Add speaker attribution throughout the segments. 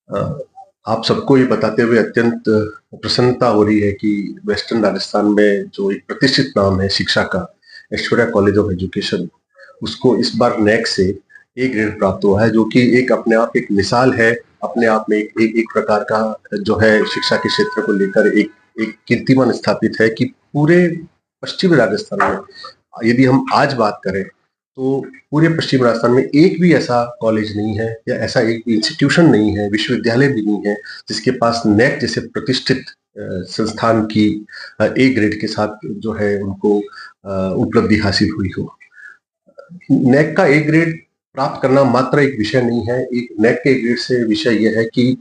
Speaker 1: अ, आप सबको ये बताते हुए अत्यंत प्रसन्नता हो रही है कि वेस्टर्न राजस्थान में जो एक प्रतिष्ठित नाम है शिक्षा का, ऐश्वर्या कॉलेज ऑफ एजुकेशन, उसको इस बार नैक से ए ग्रेड प्राप्त हुआ है, जो कि एक अपने आप एक मिसाल है। अपने आप में एक प्रकार का जो है शिक्षा के क्षेत्र को लेकर एक एक कीर्तिमान स्थापित है कि पूरे पश्चिमी राजस्थान में यदि हम आज बात करें तो पूरे पश्चिम राजस्थान में एक भी ऐसा कॉलेज नहीं है या ऐसा एक भी इंस्टीट्यूशन नहीं है, विश्वविद्यालय भी नहीं है जिसके पास नैक जैसे प्रतिष्ठित संस्थान की ए ग्रेड के साथ जो है उनको उपलब्धि हासिल हुई हो। नैक का ए ग्रेड प्राप्त करना मात्र एक विषय नहीं है। एक नैक के ग्रेड से विषय यह है कि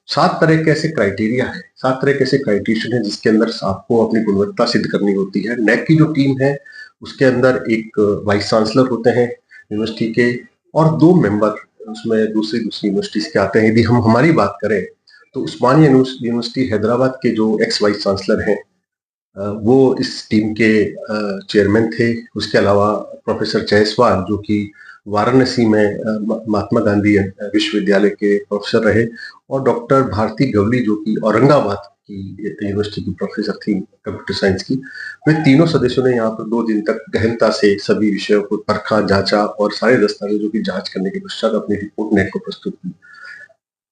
Speaker 1: 7 तरह के ऐसे क्राइटेरिया है, 7 तरह के ऐसे क्राइटेरिया है जिसके अंदर आपको अपनी गुणवत्ता सिद्ध करनी होती है। नैक की जो टीम है उसके अंदर एक वाइस चांसलर होते हैं यूनिवर्सिटी के, और 2 मेंबर उसमें दूसरी दूसरी यूनिवर्सिटीज के आते हैं। यदि हम हमारी बात करें तो उस्मानिया यूनिवर्सिटी हैदराबाद के जो एक्स वाइस चांसलर हैं, वो इस टीम के चेयरमैन थे। उसके अलावा प्रोफेसर जायसवाल जो कि वाराणसी में महात्मा गांधी विश्वविद्यालय के प्रोफेसर रहे, और डॉक्टर भारती गवली जो कि औरंगाबाद की यूनिवर्सिटी की प्रोफेसर थी कंप्यूटर साइंस की। वे तीनों सदस्यों ने यहाँ पर 2 दिन तक गहनता से सभी विषयों को परखा, जांचा और सारे दस्तावेजों की जांच करने के पश्चात अपनी रिपोर्ट नेट को प्रस्तुत की।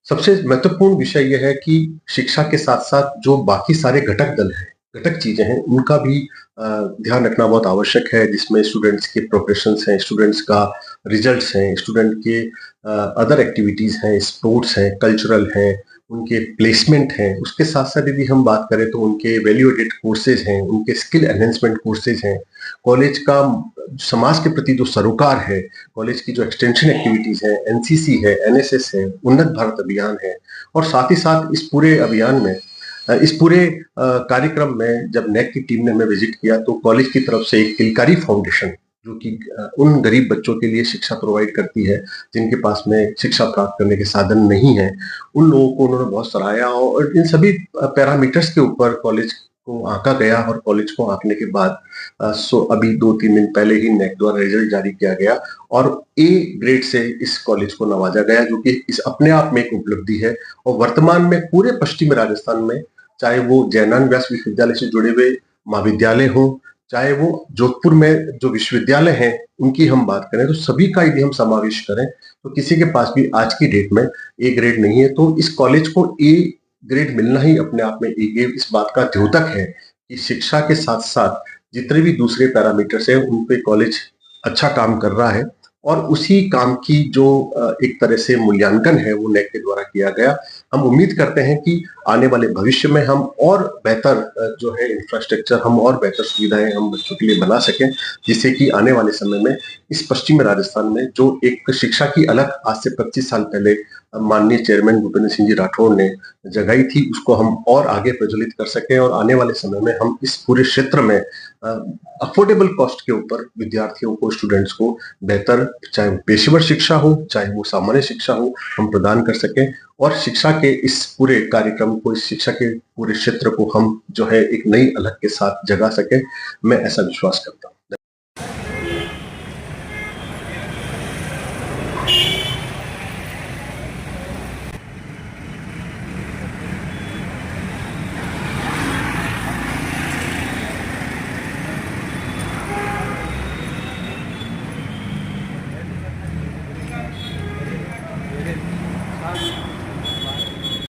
Speaker 1: सबसे महत्वपूर्ण विषय यह है कि शिक्षा के साथ-साथ जो बाकी सारे घटक दल हैं, घटक चीज़ें हैं, उनका भी ध्यान रखना बहुत आवश्यक है, जिसमें स्टूडेंट्स के प्रोग्रेशंस हैं, स्टूडेंट्स का रिजल्ट्स हैं, स्टूडेंट के अदर एक्टिविटीज़ हैं, स्पोर्ट्स हैं, कल्चरल हैं, उनके प्लेसमेंट हैं। उसके साथ-साथ यदि हम बात करें तो उनके वैल्यू एडेड कोर्सेज़ हैं, उनके स्किल एनहांसमेंट कोर्सेज़ हैं, कॉलेज का समाज के प्रति जो सरोकार है, कॉलेज की जो एक्सटेंशन एक्टिविटीज़ हैं, एनसीसी है, एनएसएस है, उन्नत भारत अभियान है, और साथ ही साथ इस पूरे अभियान में इस पूरे कार्यक्रम में जब नैक की टीम ने हमें विजिट किया तो कॉलेज की तरफ से एक किलकारी फाउंडेशन जो कि उन गरीब बच्चों के लिए शिक्षा प्रोवाइड करती है जिनके पास में शिक्षा प्राप्त करने के साधन नहीं है, उन लोगों को उन्होंने बहुत सराहा। और इन सभी पैरामीटर्स के ऊपर कॉलेज को आंका गया, और कॉलेज को आंकने के बाद अभी 2-3 दिन पहले ही नैक द्वारा रिजल्ट जारी किया गया और ए ग्रेड से इस कॉलेज को नवाजा गया, जो कि इस अपने आप में एक उपलब्धि है। और वर्तमान में पूरे पश्चिमी राजस्थान में, चाहे वो जयनान व्यास विश्वविद्यालय से जुड़े हुए महाविद्यालय हों, चाहे वो जोधपुर में जो विश्वविद्यालय हैं उनकी हम बात करें, तो सभी का यदि हम समावेश करें तो किसी के पास भी आज की डेट में ए ग्रेड नहीं है। तो इस कॉलेज को ए ग्रेड मिलना ही अपने आप में इस बात का द्योतक है कि शिक्षा के साथ-साथ जितने भी दूसरे पैरामीटर्स हैं उन पे कॉलेज अच्छा काम कर रहा है, और उसी काम की जो एक तरह से मूल्यांकन है वो नैक के द्वारा किया गया। हम उम्मीद करते हैं कि आने वाले भविष्य में हम और बेहतर जो है इंफ्रास्ट्रक्चर, हम और बेहतर सुविधाएं हम बच्चों के लिए बना सकें, जिससे कि आने वाले समय में इस पश्चिमी राजस्थान में जो एक शिक्षा की अलख आज से 25 साल पहले माननीय चेयरमैन भूपेंद्र सिंह जी राठौड़ ने जगाई थी, उसको हम और आगे प्रज्वलित कर सकें, और आने वाले समय में हम इस पूरे क्षेत्र में अफोर्डेबल कॉस्ट के ऊपर विद्यार्थियों को, स्टूडेंट्स को बेहतर, चाहे वो पेशेवर शिक्षा हो, चाहे वो सामान्य शिक्षा हो, हम प्रदान कर सकें, और शिक्षा के इस पूरे कार्यक्रम को, इस शिक्षा के पूरे क्षेत्र को हम जो है एक नई अलख के साथ जगा सकें। मैं ऐसा विश्वास करता हूँ।